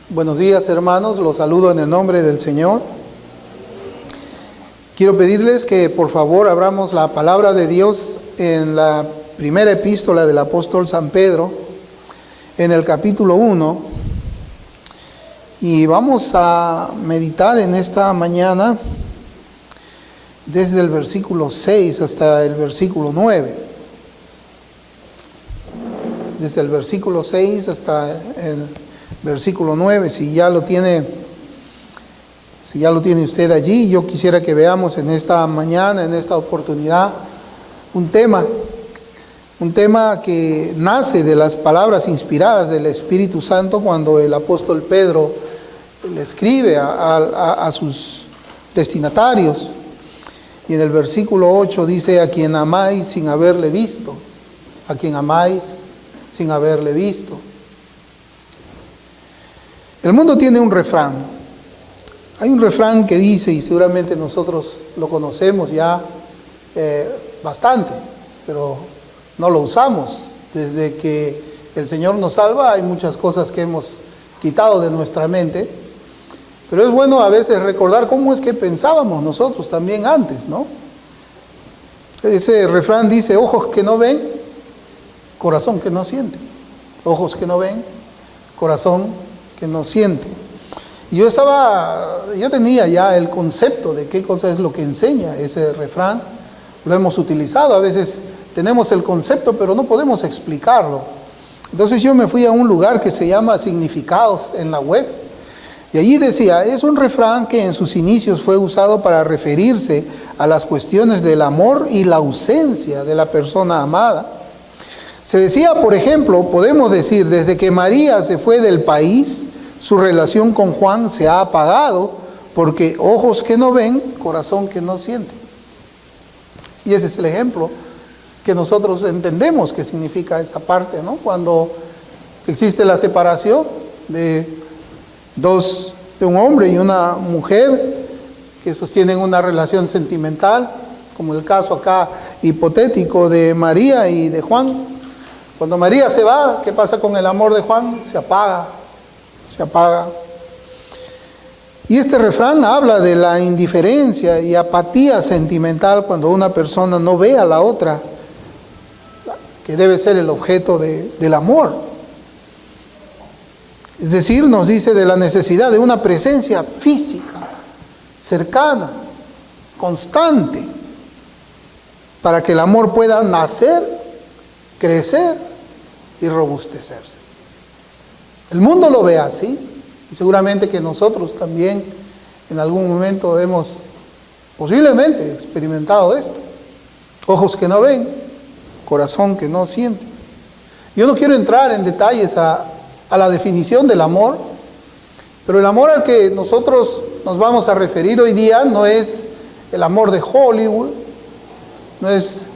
Buenos días, hermanos, los saludo en el nombre del Señor. Quiero pedirles que por favor abramos la palabra de Dios en la primera epístola del apóstol San Pedro, en el capítulo 1, y vamos a meditar en esta mañana desde el versículo 6 hasta el versículo 9. Desde el versículo 6 hasta el versículo 9, si ya lo tiene usted allí, yo quisiera que veamos en esta mañana, en esta oportunidad, un tema que nace de las palabras inspiradas del Espíritu Santo cuando el apóstol Pedro le escribe a sus destinatarios. Y en el versículo 8 dice: a quien amáis sin haberle visto, a quien amáis sin haberle visto. El mundo tiene un refrán. Hay un refrán que dice, y seguramente nosotros lo conocemos ya bastante, pero no lo usamos. Desde que el Señor nos salva hay muchas cosas que hemos quitado de nuestra mente, pero es bueno a veces recordar cómo es que pensábamos nosotros también antes, ¿no? Ese refrán dice: ojos que no ven, corazón que no siente. Ojos que no ven, corazón que no siente. Y yo tenía ya el concepto de qué cosa es lo que enseña ese refrán. Lo hemos utilizado, a veces tenemos el concepto, pero no podemos explicarlo. Entonces yo me fui a un lugar que se llama Significados en la web, y allí decía: es un refrán que en sus inicios fue usado para referirse a las cuestiones del amor y la ausencia de la persona amada. Se decía, por ejemplo, podemos decir, desde que María se fue del país, su relación con Juan se ha apagado, porque ojos que no ven, corazón que no siente. Y ese es el ejemplo que nosotros entendemos que significa esa parte, ¿no? Cuando existe la separación de un hombre y una mujer que sostienen una relación sentimental, como el caso acá hipotético de María y de Juan. Cuando María se va, ¿qué pasa con el amor de Juan? Se apaga. Y este refrán habla de la indiferencia y apatía sentimental cuando una persona no ve a la otra, que debe ser el objeto del amor. Es decir, nos dice de la necesidad de una presencia física, cercana, constante, para que el amor pueda nacer, crecer y robustecerse. El mundo lo ve así, y seguramente que nosotros también en algún momento hemos posiblemente experimentado esto. Ojos que no ven, corazón que no siente. Yo no quiero entrar en detalles a la definición del amor, pero el amor al que nosotros nos vamos a referir hoy día no es el amor de Hollywood, no es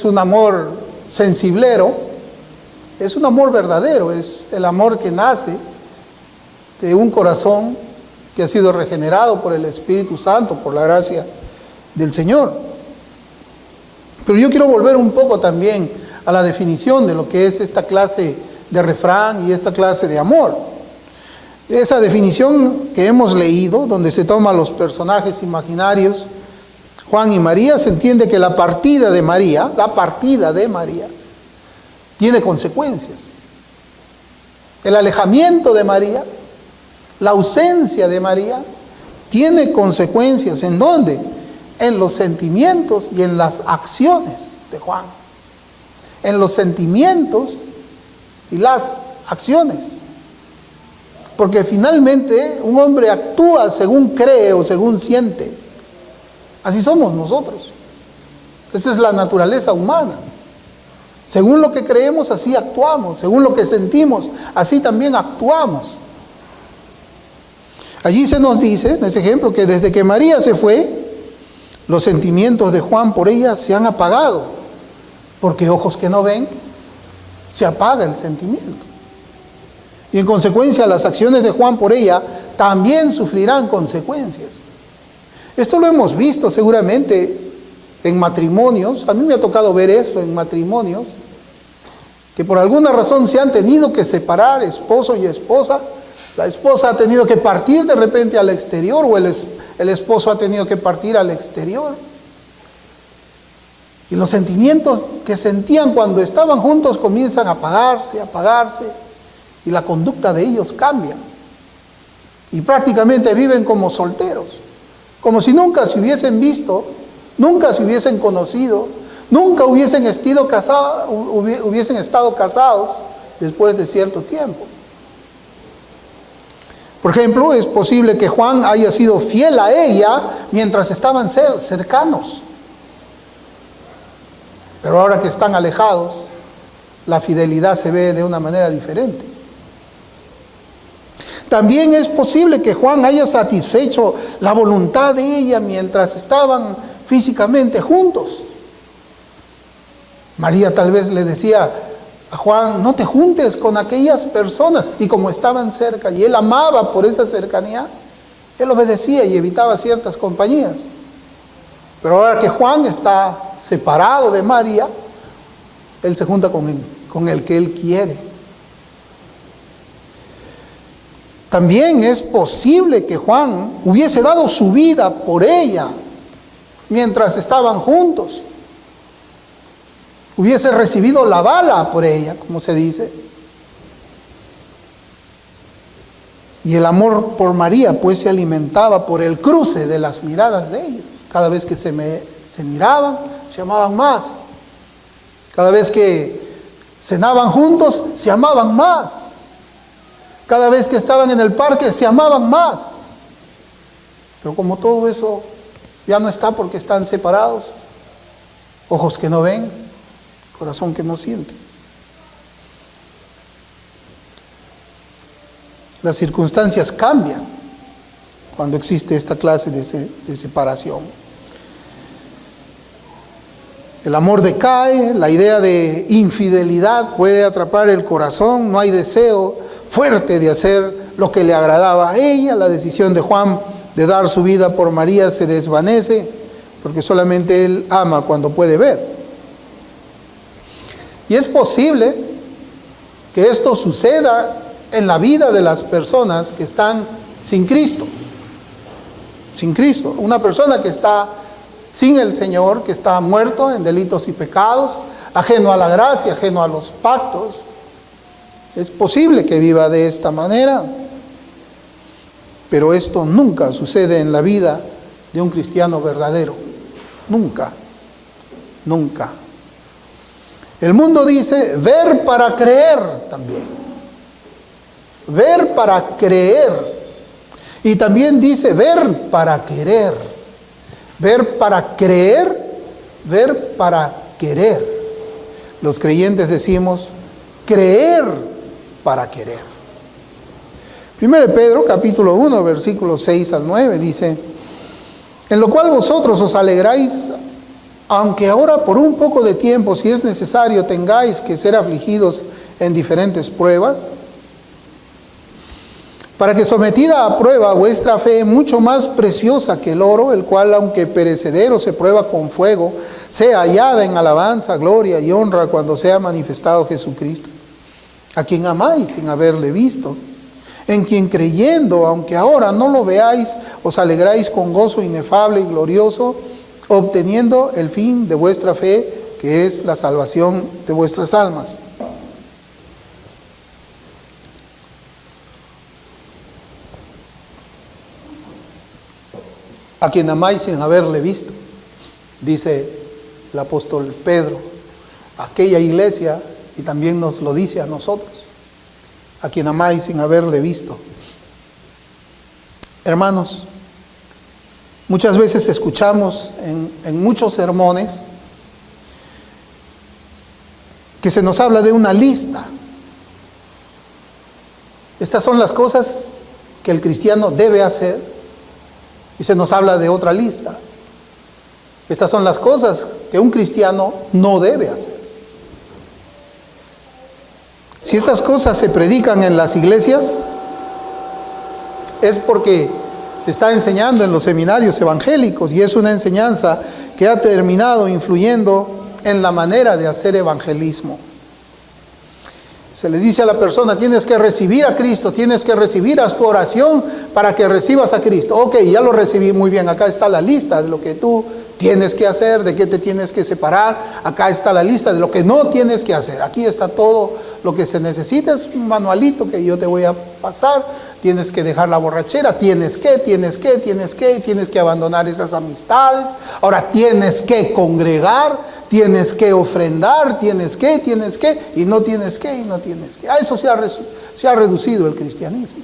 un amor sensiblero. Es un amor verdadero, es el amor que nace de un corazón que ha sido regenerado por el Espíritu Santo, por la gracia del Señor. Pero yo quiero volver un poco también a la definición de lo que es esta clase de refrán y esta clase de amor. Esa definición que hemos leído, donde se toman los personajes imaginarios, Juan y María, se entiende que la partida de María, tiene consecuencias. El alejamiento de María, la ausencia de María, tiene consecuencias. ¿En dónde? En los sentimientos y en las acciones de Juan. En los sentimientos y las acciones. Porque finalmente un hombre actúa según cree o según siente. Así somos nosotros. Esa es la naturaleza humana. Según lo que creemos, así actuamos. Según lo que sentimos, así también actuamos. Allí se nos dice, en ese ejemplo, que desde que María se fue, los sentimientos de Juan por ella se han apagado. Porque ojos que no ven, se apaga el sentimiento. Y en consecuencia, las acciones de Juan por ella también sufrirán consecuencias. Esto lo hemos visto seguramente en matrimonios. A mí me ha tocado ver eso en matrimonios, que por alguna razón se han tenido que separar, esposo y esposa, La esposa ha tenido que partir de repente al exterior, o el esposo ha tenido que partir al exterior. Y los sentimientos que sentían cuando estaban juntos comienzan a apagarse, y la conducta de ellos cambia. Y prácticamente viven como solteros, como si nunca se hubiesen visto, nunca se hubiesen conocido, nunca hubiesen estado casados después de cierto tiempo. Por ejemplo, es posible que Juan haya sido fiel a ella mientras estaban cercanos. Pero ahora que están alejados, la fidelidad se ve de una manera diferente. También es posible que Juan haya satisfecho la voluntad de ella mientras estaban físicamente juntos. María tal vez le decía a Juan: no te juntes con aquellas personas. Y como estaban cerca y él amaba por esa cercanía, él obedecía y evitaba ciertas compañías. Pero ahora que Juan está separado de María, él se junta con el que él quiere. También es posible que Juan hubiese dado su vida por ella mientras estaban juntos. Hubiese recibido la bala por ella, como se dice. Y el amor por María pues se alimentaba por el cruce de las miradas de ellos. Cada vez que se miraban, se amaban más. Cada vez que cenaban juntos, se amaban más. Cada vez que estaban en el parque, se amaban más. Pero como todo eso ya no está porque están separados, ojos que no ven, corazón que no siente. Las circunstancias cambian cuando existe esta clase de separación. El amor decae, la idea de infidelidad puede atrapar el corazón, no hay deseo fuerte de hacer lo que le agradaba a ella. La decisión de Juan de dar su vida por María se desvanece porque solamente él ama cuando puede ver. Y es posible que esto suceda en la vida de las personas que están sin Cristo. Sin Cristo. Una persona que está sin el Señor, que está muerto en delitos y pecados, ajeno a la gracia, ajeno a los pactos. Es posible que viva de esta manera, pero esto nunca sucede en la vida de un cristiano verdadero. Nunca, nunca. El mundo dice ver para creer también. Ver para creer. Y también dice ver para querer. Ver para creer, ver para querer. Los creyentes decimos creer para querer. 1 Pedro capítulo 1 versículos 6 al 9 dice: en lo cual vosotros os alegráis, aunque ahora por un poco de tiempo, si es necesario, tengáis que ser afligidos en diferentes pruebas, para que sometida a prueba vuestra fe, mucho más preciosa que el oro, el cual aunque perecedero se prueba con fuego, sea hallada en alabanza, gloria y honra cuando sea manifestado Jesucristo, a quien amáis sin haberle visto, en quien creyendo, aunque ahora no lo veáis, os alegráis con gozo inefable y glorioso, obteniendo el fin de vuestra fe, que es la salvación de vuestras almas. A quien amáis sin haberle visto, dice el apóstol Pedro, aquella iglesia, y también nos lo dice a nosotros, a quien amáis sin haberle visto. Hermanos, muchas veces escuchamos en muchos sermones que se nos habla de una lista. Estas son las cosas que el cristiano debe hacer. Y se nos habla de otra lista. Estas son las cosas que un cristiano no debe hacer. Si estas cosas se predican en las iglesias, es porque se está enseñando en los seminarios evangélicos, y es una enseñanza que ha terminado influyendo en la manera de hacer evangelismo. Se le dice a la persona, tienes que recibir a Cristo, tienes que recibir a tu oración para que recibas a Cristo. Ok, ya lo recibí, muy bien, acá está la lista de lo que tú tienes que hacer, de qué te tienes que separar. Acá está la lista de lo que no tienes que hacer. Aquí está todo lo que se necesita, es un manualito que yo te voy a pasar. Tienes que dejar la borrachera, tienes que abandonar esas amistades. Ahora tienes que congregar, tienes que ofrendar, tienes que, y no tienes que. A eso se ha reducido el cristianismo.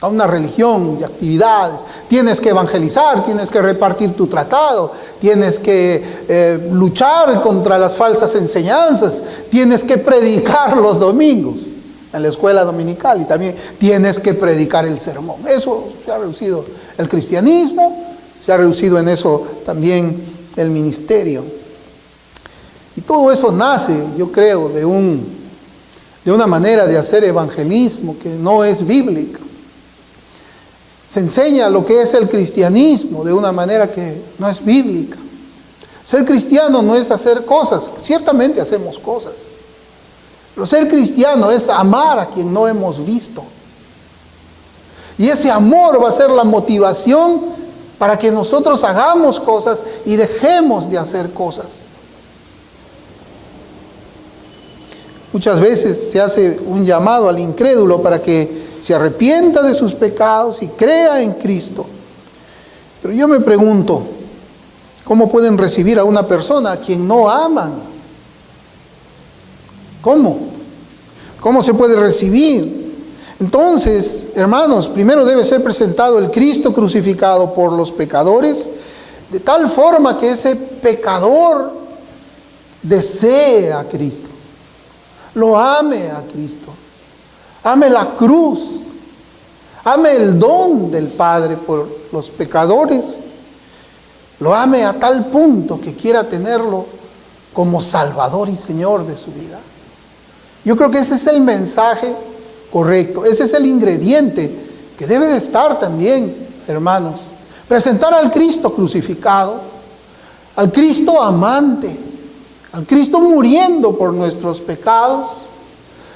A una religión de actividades. Tienes que evangelizar, tienes que repartir tu tratado, tienes que luchar contra las falsas enseñanzas, tienes que predicar los domingos en la escuela dominical y también tienes que predicar el sermón. Eso se ha reducido el cristianismo, se ha reducido en eso también el ministerio. Y todo eso nace, yo creo, de una manera de hacer evangelismo que no es bíblica. Se enseña lo que es el cristianismo de una manera que no es bíblica. Ser cristiano no es hacer cosas, ciertamente hacemos cosas. Pero ser cristiano es amar a quien no hemos visto. Y ese amor va a ser la motivación para que nosotros hagamos cosas y dejemos de hacer cosas. Muchas veces se hace un llamado al incrédulo para que se arrepienta de sus pecados y crea en Cristo. Pero yo me pregunto, ¿cómo pueden recibir a una persona a quien no aman? ¿Cómo? ¿Cómo se puede recibir? Entonces, hermanos, primero debe ser presentado el Cristo crucificado por los pecadores, de tal forma que ese pecador desee a Cristo, lo ame a Cristo, ame la cruz, ame el don del Padre por los pecadores, lo ame a tal punto que quiera tenerlo como Salvador y Señor de su vida. Yo creo que ese es el mensaje correcto, ese es el ingrediente que debe de estar también, hermanos. Presentar al Cristo crucificado, al Cristo amante, al Cristo muriendo por nuestros pecados,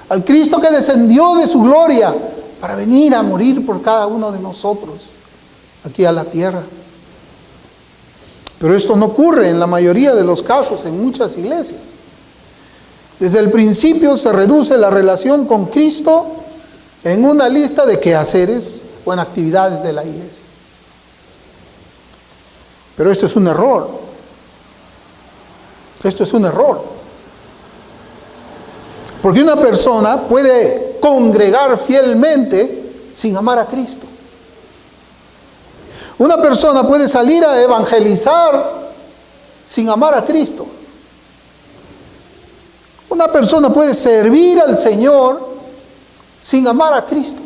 al Cristo que descendió de su gloria para venir a morir por cada uno de nosotros aquí a la tierra. Pero esto no ocurre en la mayoría de los casos en muchas iglesias. Desde el principio se reduce la relación con Cristo en una lista de quehaceres o en actividades de la iglesia. Pero esto es un error. Esto es un error. Porque una persona puede congregar fielmente sin amar a Cristo. Una persona puede salir a evangelizar sin amar a Cristo. Una persona puede servir al Señor sin amar a Cristo.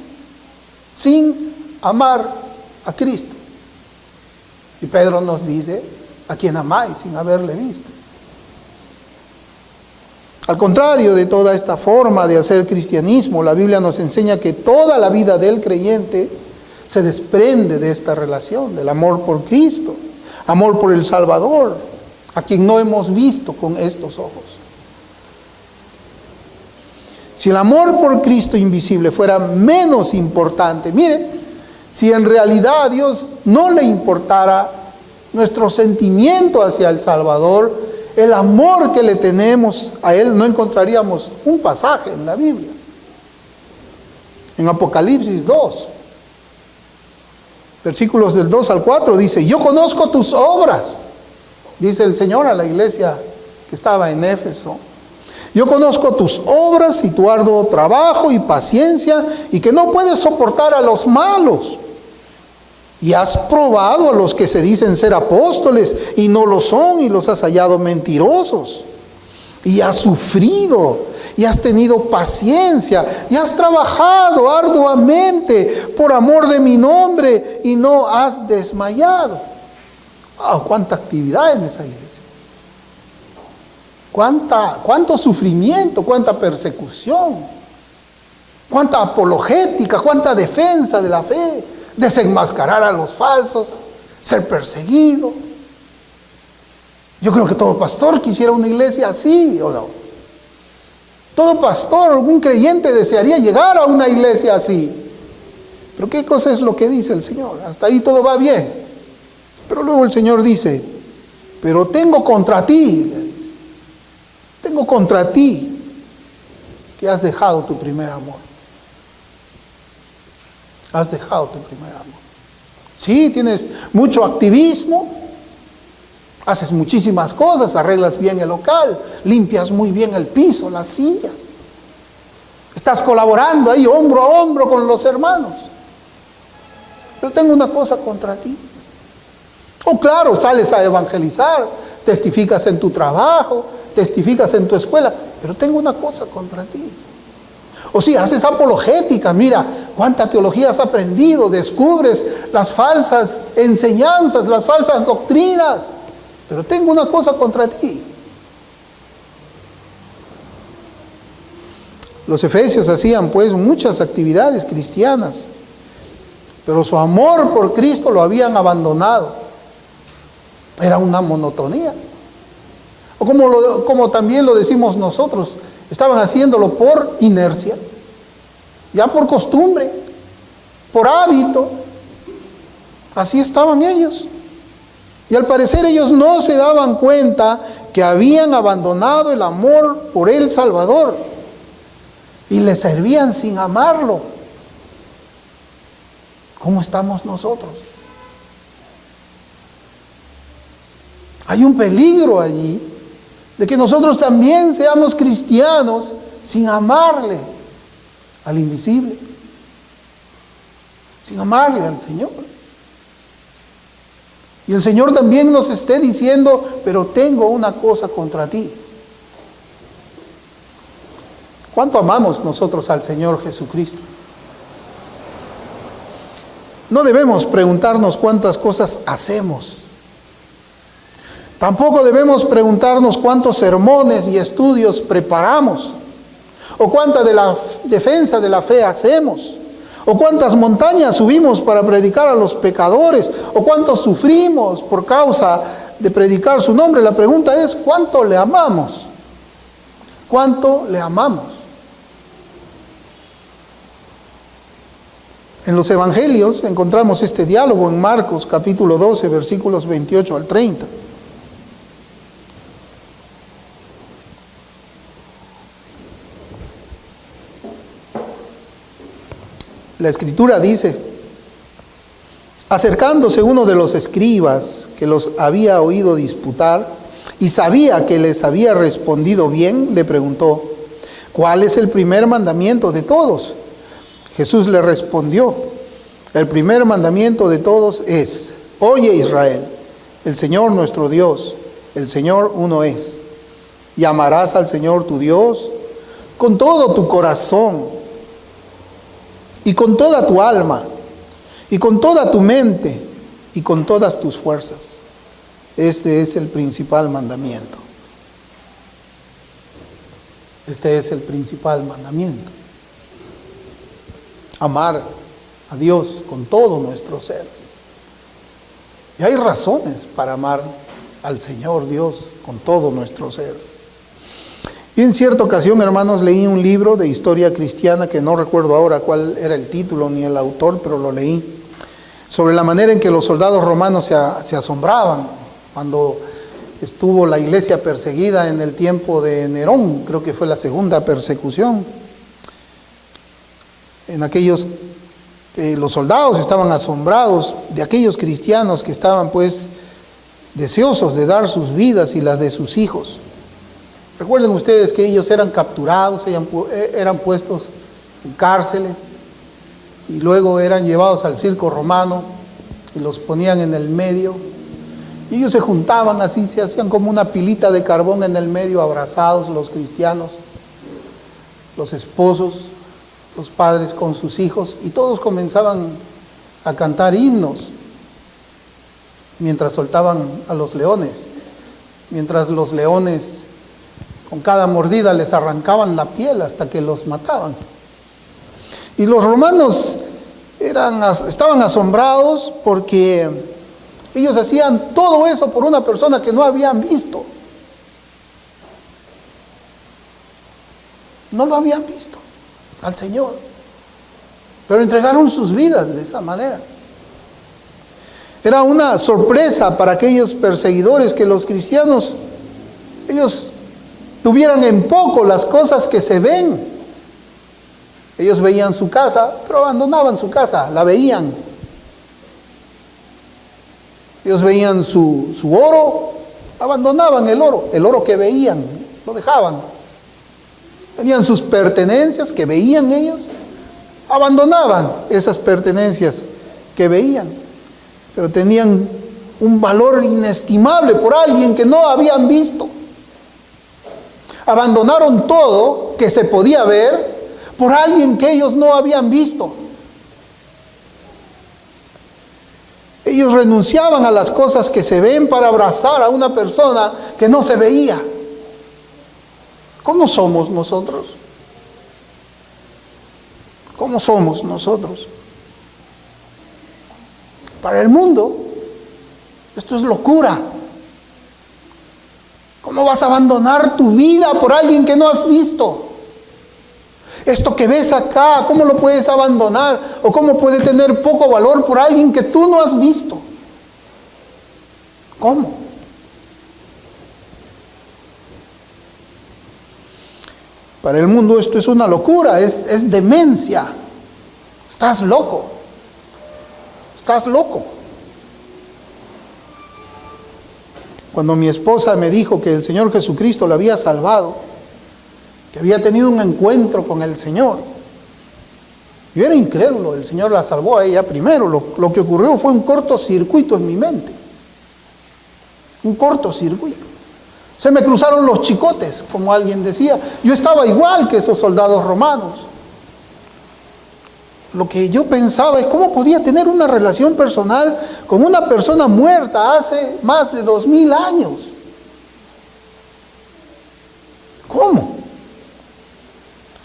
Sin amar a Cristo. Y Pedro nos dice, ¿a quién amáis sin haberle visto? Al contrario de toda esta forma de hacer cristianismo, la Biblia nos enseña que toda la vida del creyente se desprende de esta relación, del amor por Cristo, amor por el Salvador, a quien no hemos visto con estos ojos. Si el amor por Cristo invisible fuera menos importante, mire, si en realidad a Dios no le importara nuestro sentimiento hacia el Salvador, el amor que le tenemos a Él, no encontraríamos un pasaje en la Biblia. En Apocalipsis 2, versículos del 2 al 4, dice, yo conozco tus obras, dice el Señor a la iglesia que estaba en Éfeso. Yo conozco tus obras y tu arduo trabajo y paciencia, y que no puedes soportar a los malos. Y has probado a los que se dicen ser apóstoles y no lo son, y los has hallado mentirosos. Y has sufrido, y has tenido paciencia, y has trabajado arduamente por amor de mi nombre, y no has desmayado. ¡Wow! ¡Cuánta actividad en esa iglesia! Cuánto sufrimiento, cuánta persecución, cuánta apologética, cuánta defensa de la fe, desenmascarar a los falsos, ser perseguido. Yo creo que todo pastor quisiera una iglesia así, ¿o no? Todo pastor, un creyente desearía llegar a una iglesia así. Pero ¿qué cosa es lo que dice el Señor? Hasta ahí todo va bien. Pero luego el Señor dice, pero tengo contra ti, le dice, tengo contra ti que has dejado tu primer amor. Has dejado tu primer amor. Sí, tienes mucho activismo, haces muchísimas cosas, arreglas bien el local, limpias muy bien el piso, las sillas. Estás colaborando ahí hombro a hombro con los hermanos. Pero tengo una cosa contra ti. O claro, sales a evangelizar, testificas en tu trabajo, testificas en tu escuela, pero tengo una cosa contra ti. O sí, haces apologética, mira cuánta teología has aprendido, descubres las falsas enseñanzas, las falsas doctrinas, pero tengo una cosa contra ti. Los efesios hacían pues muchas actividades cristianas, pero su amor por Cristo lo habían abandonado. Era una monotonía. O como también lo decimos nosotros, estaban haciéndolo por inercia, ya por costumbre, por hábito. Así estaban ellos. Y al parecer ellos no se daban cuenta que habían abandonado el amor por el Salvador y le servían sin amarlo. ¿Cómo estamos nosotros? Hay un peligro allí de que nosotros también seamos cristianos sin amarle al invisible, sin amarle al Señor. Y el Señor también nos esté diciendo, pero tengo una cosa contra ti. ¿Cuánto amamos nosotros al Señor Jesucristo? No debemos preguntarnos cuántas cosas hacemos. Tampoco debemos preguntarnos cuántos sermones y estudios preparamos, o cuánta de la defensa de la fe hacemos, o cuántas montañas subimos para predicar a los pecadores, o cuánto sufrimos por causa de predicar su nombre. La pregunta es, ¿cuánto le amamos? ¿Cuánto le amamos? En los evangelios encontramos este diálogo en Marcos capítulo 12, versículos 28 al 30. La Escritura dice, acercándose uno de los escribas que los había oído disputar y sabía que les había respondido bien, le preguntó, ¿cuál es el primer mandamiento de todos? Jesús le respondió, el primer mandamiento de todos es, oye Israel, el Señor nuestro Dios, el Señor uno es, y amarás al Señor tu Dios con todo tu corazón, y con toda tu alma, y con toda tu mente, y con todas tus fuerzas. Este es el principal mandamiento. Este es el principal mandamiento. Amar a Dios con todo nuestro ser. Y hay razones para amar al Señor Dios con todo nuestro ser. Y en cierta ocasión, hermanos, leí un libro de historia cristiana que no recuerdo ahora cuál era el título ni el autor, pero lo leí, sobre la manera en que los soldados romanos se asombraban cuando estuvo la iglesia perseguida en el tiempo de Nerón. Creo que fue la segunda persecución. En aquellos, los soldados estaban asombrados de aquellos cristianos que estaban pues deseosos de dar sus vidas y las de sus hijos. Recuerden ustedes que ellos eran capturados, eran puestos en cárceles y luego eran llevados al circo romano y los ponían en el medio. Y ellos se juntaban así, se hacían como una pilita de carbón en el medio, abrazados los cristianos, los esposos, los padres con sus hijos, y todos comenzaban a cantar himnos mientras soltaban a los leones, mientras los leones con cada mordida les arrancaban la piel hasta que los mataban. Y los romanos estaban asombrados porque ellos hacían todo eso por una persona que no habían visto. no lo habían visto al Señor, pero entregaron sus vidas de esa manera. Era una sorpresa para aquellos perseguidores que los cristianos, ellos tuvieran en poco las cosas que se ven. Ellos veían su casa, pero abandonaban su casa, la veían. Ellos veían su oro, abandonaban el oro que veían, lo dejaban. Tenían sus pertenencias que veían ellos, abandonaban esas pertenencias que veían. Pero tenían un valor inestimable por alguien que no habían visto. Abandonaron todo que se podía ver por alguien que ellos no habían visto. Ellos renunciaban a las cosas que se ven para abrazar a una persona que no se veía. ¿Cómo somos nosotros? ¿Cómo somos nosotros? Para el mundo, esto es locura. ¿Cómo vas a abandonar tu vida por alguien que no has visto? Esto que ves acá, ¿cómo lo puedes abandonar? ¿O cómo puede tener poco valor por alguien que tú no has visto? ¿Cómo? Para el mundo esto es una locura, es demencia. Estás loco. Estás loco. Cuando mi esposa me dijo que el Señor Jesucristo la había salvado, que había tenido un encuentro con el Señor, yo era incrédulo. El Señor la salvó a ella primero. Lo que ocurrió fue un cortocircuito en mi mente. Un cortocircuito. Se me cruzaron los chicotes, como alguien decía. Yo estaba igual que esos soldados romanos. Lo que yo pensaba es cómo podía tener una relación personal con una persona muerta hace más de 2000 años. ¿Cómo?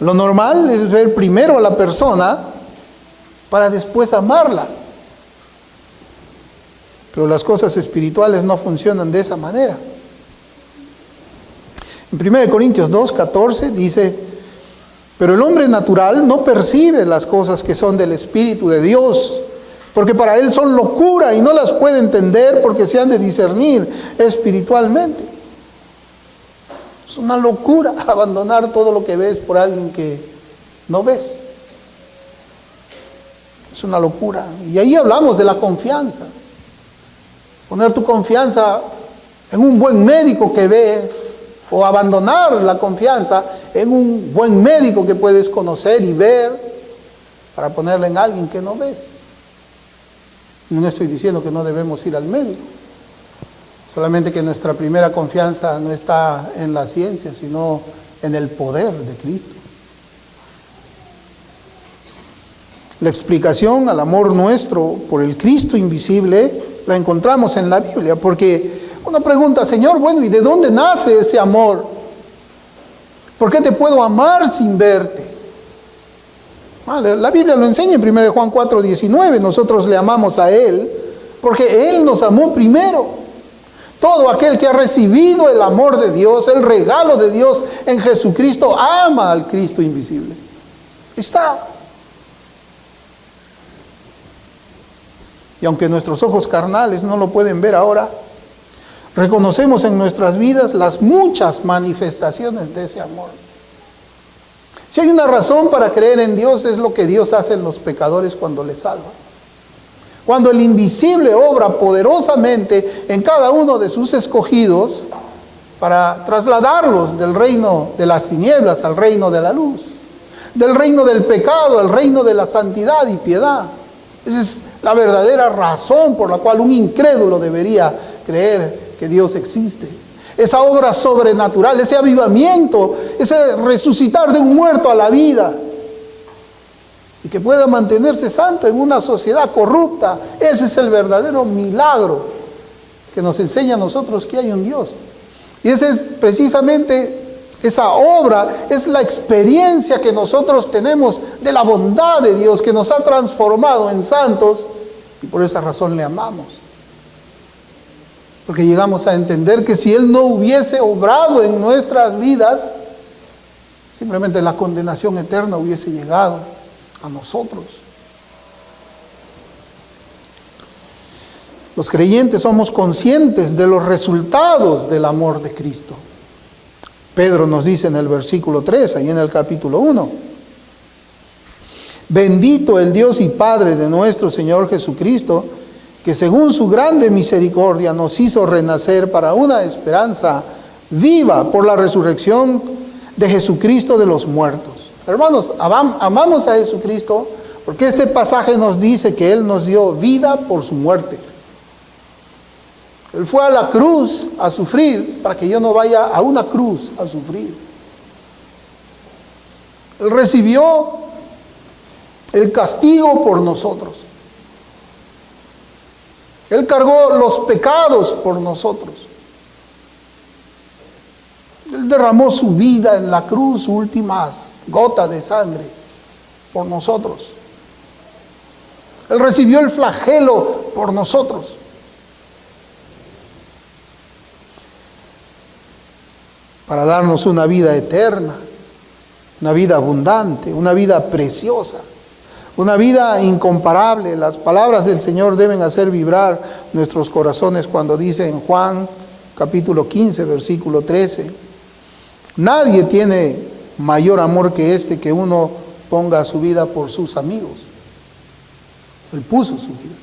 Lo normal es ver primero a la persona para después amarla. Pero las cosas espirituales no funcionan de esa manera. En 1 Corintios 2:14 dice: pero el hombre natural no percibe las cosas que son del Espíritu de Dios, porque para él son locura y no las puede entender porque se han de discernir espiritualmente. Es una locura abandonar todo lo que ves por alguien que no ves. Es una locura. Y ahí hablamos de la confianza. Poner tu confianza en un buen médico que ves, o abandonar la confianza en un buen médico que puedes conocer y ver para ponerla en alguien que no ves. No estoy diciendo que no debemos ir al médico, solamente que nuestra primera confianza no está en la ciencia, sino en el poder de Cristo. La explicación al amor nuestro por el Cristo invisible la encontramos en la Biblia, porque uno pregunta: Señor, bueno, ¿y de dónde nace ese amor? ¿Por qué te puedo amar sin verte? La Biblia lo enseña en 1 Juan 4:19. Nosotros le amamos a Él porque Él nos amó primero. Todo aquel que ha recibido el amor de Dios, el regalo de Dios en Jesucristo, ama al Cristo invisible. Está. Y aunque nuestros ojos carnales no lo pueden ver ahora, reconocemos en nuestras vidas las muchas manifestaciones de ese amor. Si hay una razón para creer en Dios, es lo que Dios hace en los pecadores cuando les salva. Cuando el invisible obra poderosamente en cada uno de sus escogidos para trasladarlos del reino de las tinieblas al reino de la luz, del reino del pecado al reino de la santidad y piedad. Esa es la verdadera razón por la cual un incrédulo debería creer que Dios existe. Esa obra sobrenatural, ese avivamiento, ese resucitar de un muerto a la vida y que pueda mantenerse santo en una sociedad corrupta. Ese es el verdadero milagro que nos enseña a nosotros que hay un Dios. Y ese es precisamente esa obra, es la experiencia que nosotros tenemos de la bondad de Dios que nos ha transformado en santos, y por esa razón le amamos. Porque llegamos a entender que si Él no hubiese obrado en nuestras vidas, simplemente la condenación eterna hubiese llegado a nosotros. Los creyentes somos conscientes de los resultados del amor de Cristo. Pedro nos dice en el versículo 3, ahí en el capítulo 1, bendito el Dios y Padre de nuestro Señor Jesucristo, que según su grande misericordia nos hizo renacer para una esperanza viva por la resurrección de Jesucristo de los muertos. Hermanos, amamos a Jesucristo porque este pasaje nos dice que Él nos dio vida por su muerte. Él fue a la cruz a sufrir para que yo no vaya a una cruz a sufrir. Él recibió el castigo por nosotros. Él cargó los pecados por nosotros. Él derramó su vida en la cruz, su última gota de sangre por nosotros. Él recibió el flagelo por nosotros. Para darnos una vida eterna, una vida abundante, una vida preciosa, una vida incomparable. Las palabras del Señor deben hacer vibrar nuestros corazones cuando dice en Juan capítulo 15, versículo 13, nadie tiene mayor amor que este, que uno ponga su vida por sus amigos. Él puso su vida.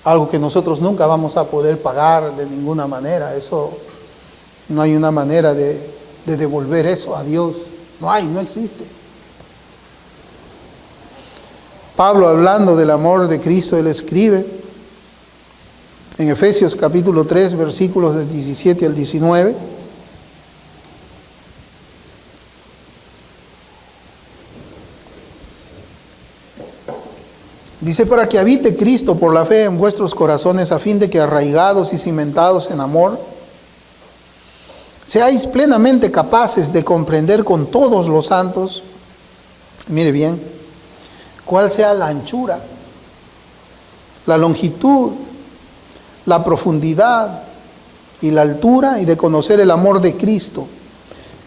Algo que nosotros nunca vamos a poder pagar de ninguna manera. Eso, no hay una manera de devolver eso a Dios. No existe. Pablo, hablando del amor de Cristo, él escribe en Efesios capítulo 3, versículos del 17 al 19. Dice, para que habite Cristo por la fe en vuestros corazones, a fin de que arraigados y cimentados en amor, seáis plenamente capaces de comprender con todos los santos, mire bien, cuál sea la anchura, la longitud, la profundidad y la altura, y de conocer el amor de Cristo,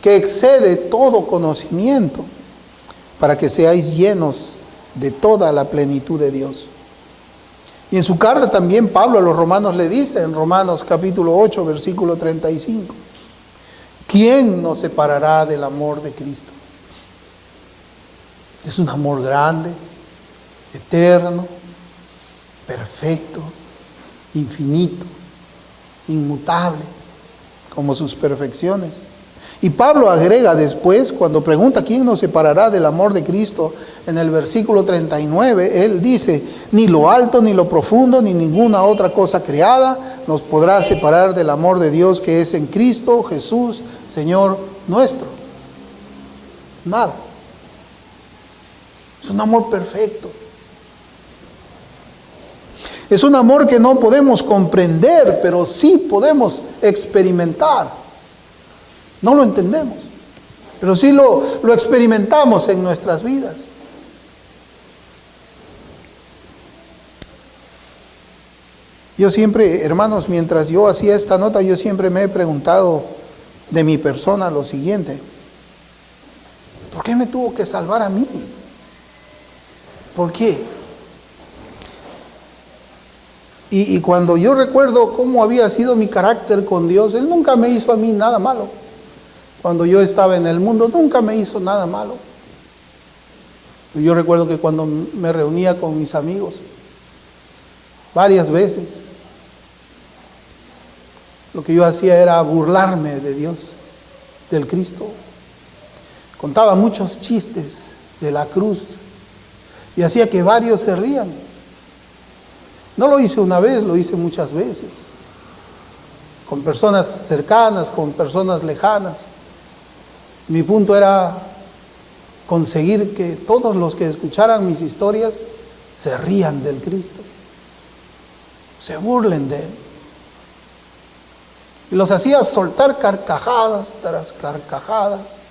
que excede todo conocimiento, para que seáis llenos de toda la plenitud de Dios. Y en su carta también Pablo a los romanos le dice, en Romanos capítulo 8, versículo 35, ¿quién nos separará del amor de Cristo? Es un amor grande, eterno, perfecto, infinito, inmutable, como sus perfecciones. Y Pablo agrega después, cuando pregunta quién nos separará del amor de Cristo, en el versículo 39, él dice, ni lo alto, ni lo profundo, ni ninguna otra cosa creada nos podrá separar del amor de Dios que es en Cristo Jesús, Señor nuestro. Nada. Es un amor perfecto. Es un amor que no podemos comprender, pero sí podemos experimentar. No lo entendemos, pero sí lo experimentamos en nuestras vidas. Yo siempre, hermanos, mientras yo hacía esta nota, yo siempre me he preguntado de mi persona lo siguiente: ¿por qué me tuvo que salvar a mí? ¿Por qué? Y cuando yo recuerdo cómo había sido mi carácter con Dios, Él nunca me hizo a mí nada malo. Cuando yo estaba en el mundo, nunca me hizo nada malo. Yo recuerdo que cuando me reunía con mis amigos, varias veces, lo que yo hacía era burlarme de Dios, del Cristo. Contaba muchos chistes de la cruz y hacía que varios se rían. No lo hice una vez, lo hice muchas veces. Con personas cercanas, con personas lejanas. Mi punto era conseguir que todos los que escucharan mis historias se rían del Cristo, se burlen de Él. Y los hacía soltar carcajadas tras carcajadas.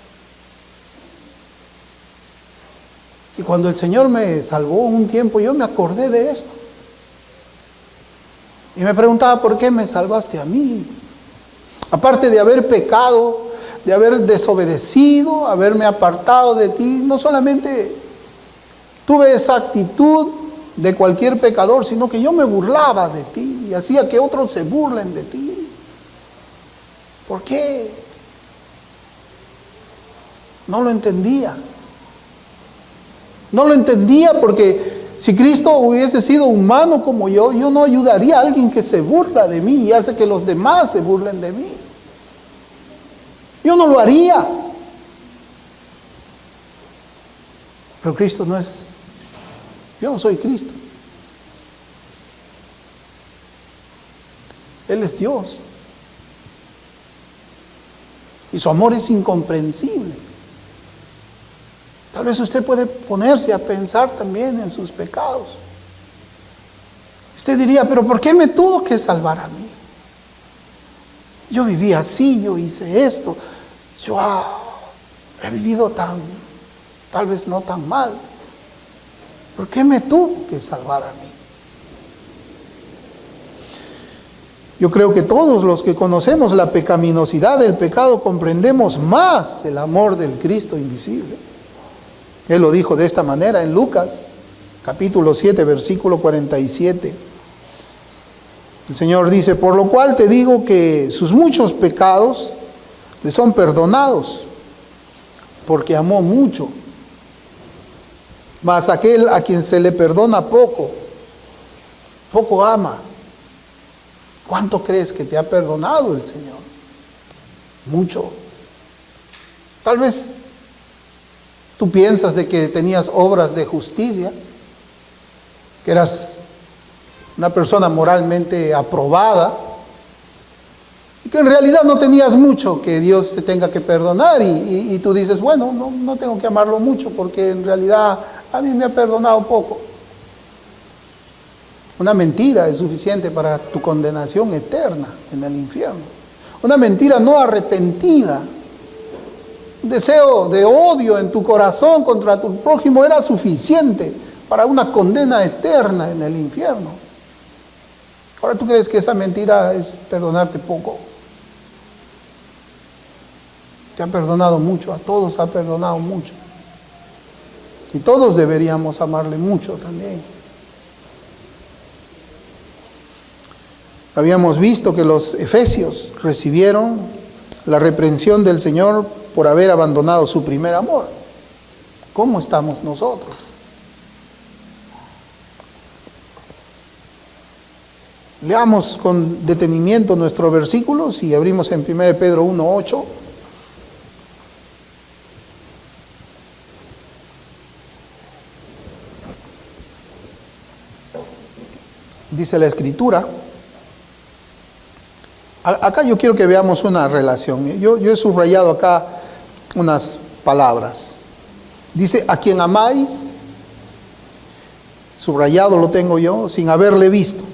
Y cuando el Señor me salvó un tiempo, yo me acordé de esto. Y Y me preguntaba, ¿por qué me salvaste a mí? Aparte de haber pecado, de haber desobedecido, haberme apartado de ti, no solamente tuve esa actitud de cualquier pecador, sino que yo me burlaba de ti y hacía que otros se burlen de ti. ¿Por qué? No lo entendía. No lo entendía porque si Cristo hubiese sido humano como yo no ayudaría a alguien que se burla de mí y hace que los demás se burlen de mí. Yo no lo haría. Pero Cristo no es, yo no soy Cristo. Él es Dios. Y su amor es incomprensible. Tal vez usted puede ponerse a pensar también en sus pecados. Usted diría, pero ¿por qué me tuvo que salvar a mí? Yo viví así, yo hice esto. Yo he vivido tal vez no tan mal. ¿Por qué me tuvo que salvar a mí? Yo creo que todos los que conocemos la pecaminosidad del pecado comprendemos más el amor del Cristo invisible. Él lo dijo de esta manera en Lucas, capítulo 7, versículo 47. El Señor dice, por lo cual te digo que sus muchos pecados le son perdonados, porque amó mucho. Mas aquel a quien se le perdona poco, poco ama. ¿Cuánto crees que te ha perdonado el Señor? Mucho. Tal vez tú piensas de que tenías obras de justicia, que eras una persona moralmente aprobada, y que en realidad no tenías mucho que Dios te tenga que perdonar, y tú dices, bueno, no tengo que amarlo mucho, porque en realidad a mí me ha perdonado poco. Una mentira es suficiente para tu condenación eterna en el infierno. Una mentira no arrepentida. Un deseo de odio en tu corazón contra tu prójimo era suficiente para una condena eterna en el infierno. Ahora tú crees que esa mentira es perdonarte poco. Te ha perdonado mucho, a todos ha perdonado mucho. Y todos deberíamos amarle mucho también. Habíamos visto que los efesios recibieron la reprensión del Señor por haber abandonado su primer amor. ¿Cómo estamos nosotros? Leamos con detenimiento nuestros versículos y abrimos en 1 Pedro 1:8. Dice la Escritura. Acá yo quiero que veamos una relación. Yo he subrayado acá unas palabras. Dice, a quien amáis, subrayado lo tengo yo, sin haberle visto.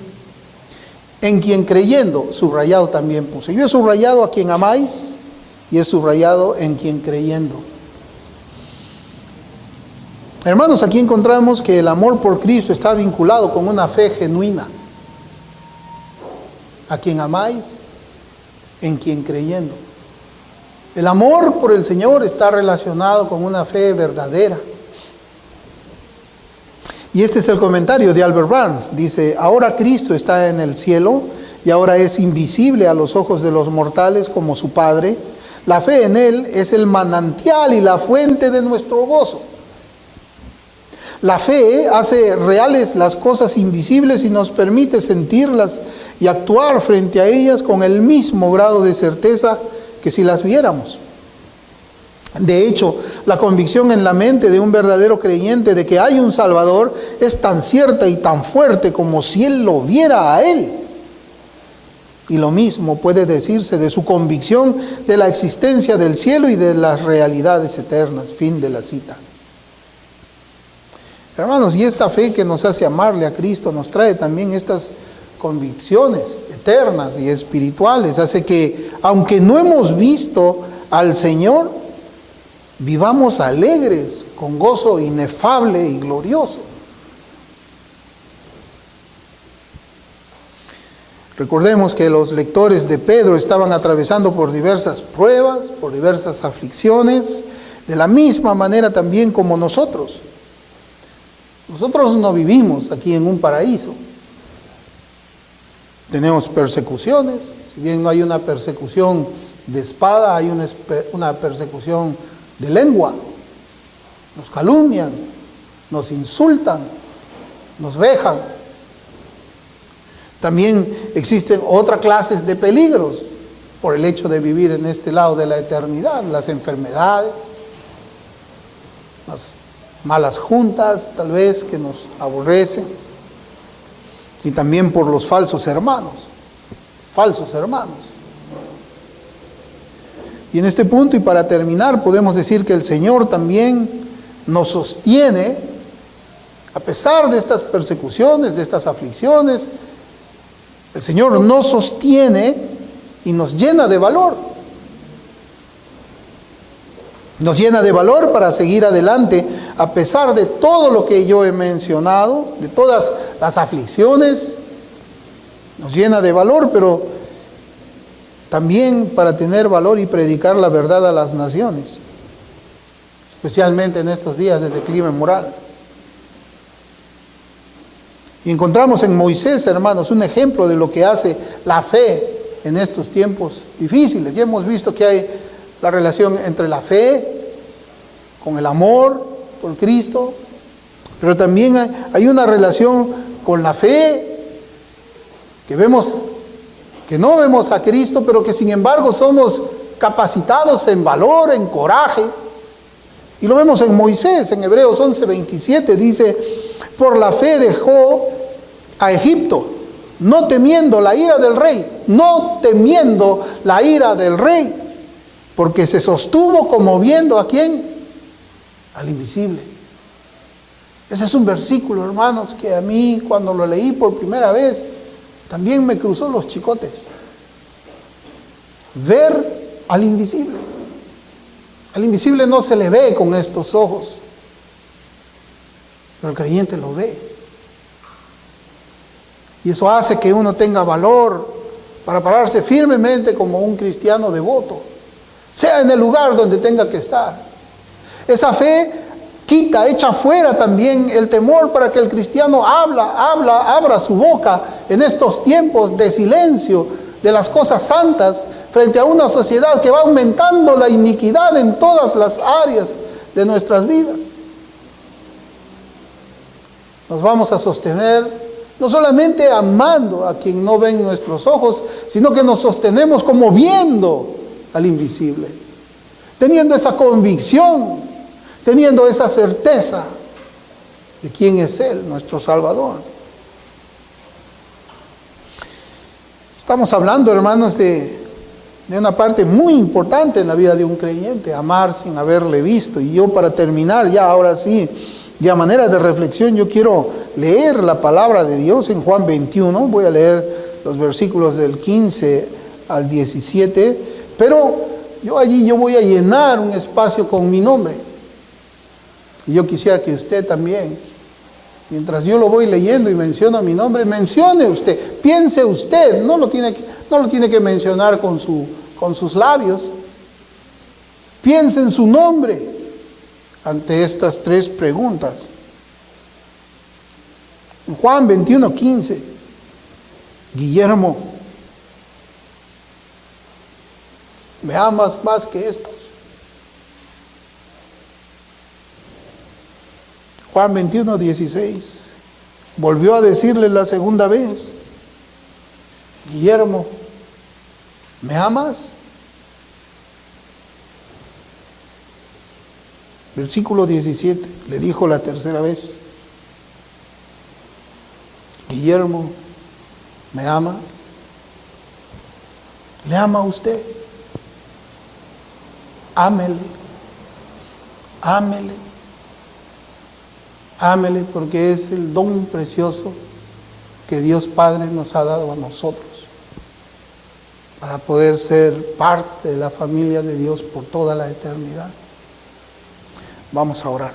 En quien creyendo, subrayado también puse. Yo he subrayado a quien amáis y he subrayado en quien creyendo. Hermanos, aquí encontramos que el amor por Cristo está vinculado con una fe genuina. A quien amáis, en quien creyendo. El amor por el Señor está relacionado con una fe verdadera. Y este es el comentario de Albert Barnes. Dice, ahora Cristo está en el cielo y ahora es invisible a los ojos de los mortales como su Padre. La fe en Él es el manantial y la fuente de nuestro gozo. La fe hace reales las cosas invisibles y nos permite sentirlas y actuar frente a ellas con el mismo grado de certeza que si las viéramos. De hecho, la convicción en la mente de un verdadero creyente de que hay un Salvador es tan cierta y tan fuerte como si él lo viera a él. Y lo mismo puede decirse de su convicción de la existencia del cielo y de las realidades eternas. Fin de la cita. Hermanos, y esta fe que nos hace amarle a Cristo nos trae también estas convicciones eternas y espirituales. Hace que, aunque no hemos visto al Señor, vivamos alegres, con gozo inefable y glorioso. Recordemos que los lectores de Pedro estaban atravesando por diversas pruebas, por diversas aflicciones, de la misma manera también como nosotros. Nosotros no vivimos aquí en un paraíso. Tenemos persecuciones, si bien no hay una persecución de espada, hay una persecución de lengua. Nos calumnian, nos insultan, nos vejan. También existen otras clases de peligros por el hecho de vivir en este lado de la eternidad, las enfermedades, las malas juntas tal vez que nos aborrecen, y también por los falsos hermanos. Y en este punto, y para terminar, podemos decir que el Señor también nos sostiene, a pesar de estas persecuciones, de estas aflicciones. El Señor nos sostiene y nos llena de valor. Nos llena de valor para seguir adelante, a pesar de todo lo que yo he mencionado, de todas las aflicciones. Nos llena de valor, pero también para tener valor y predicar la verdad a las naciones, especialmente en estos días de declive moral. Y encontramos en Moisés, hermanos, un ejemplo de lo que hace la fe en estos tiempos difíciles. Ya hemos visto que hay la relación entre la fe con el amor por Cristo, pero también hay una relación con la fe que no vemos a Cristo, pero que sin embargo somos capacitados en valor, en coraje. Y lo vemos en Moisés, en Hebreos 11:27, dice: por la fe dejó a Egipto, no temiendo la ira del rey, porque se sostuvo como viendo ¿a quién? Al invisible. Ese es un versículo, hermanos, que a mí cuando lo leí por primera vez, también me cruzó los chicotes. Ver al invisible. Al invisible no se le ve con estos ojos, pero el creyente lo ve. Y eso hace que uno tenga valor para pararse firmemente como un cristiano devoto, sea en el lugar donde tenga que estar. Esa fe echa fuera también el temor para que el cristiano abra su boca en estos tiempos de silencio de las cosas santas, frente a una sociedad que va aumentando la iniquidad en todas las áreas de nuestras vidas. Nos vamos a sostener no solamente amando a quien no ven nuestros ojos, sino que nos sostenemos como viendo al invisible, teniendo esa convicción, teniendo esa certeza de quién es Él, nuestro Salvador. Estamos hablando, hermanos, de una parte muy importante en la vida de un creyente: amar sin haberle visto. Y yo, para terminar ya, ahora sí, y a manera de reflexión, yo quiero leer la palabra de Dios en Juan 21. Voy a leer los versículos del 15 al 17, pero yo voy a llenar un espacio con mi nombre. Y yo quisiera que usted también, mientras yo lo voy leyendo y menciono mi nombre, mencione usted, piense usted, no lo tiene que mencionar con sus labios. Piense en su nombre ante estas tres preguntas. En Juan 21:15, Guillermo, ¿me amas más que estos? Juan 21:16, volvió a decirle la segunda vez: Guillermo, ¿me amas? Versículo 17, le dijo la tercera vez: Guillermo, ¿me amas? ¿Le ama a usted? Ámele, ámele, ámele, porque es el don precioso que Dios Padre nos ha dado a nosotros para poder ser parte de la familia de Dios por toda la eternidad. Vamos a orar.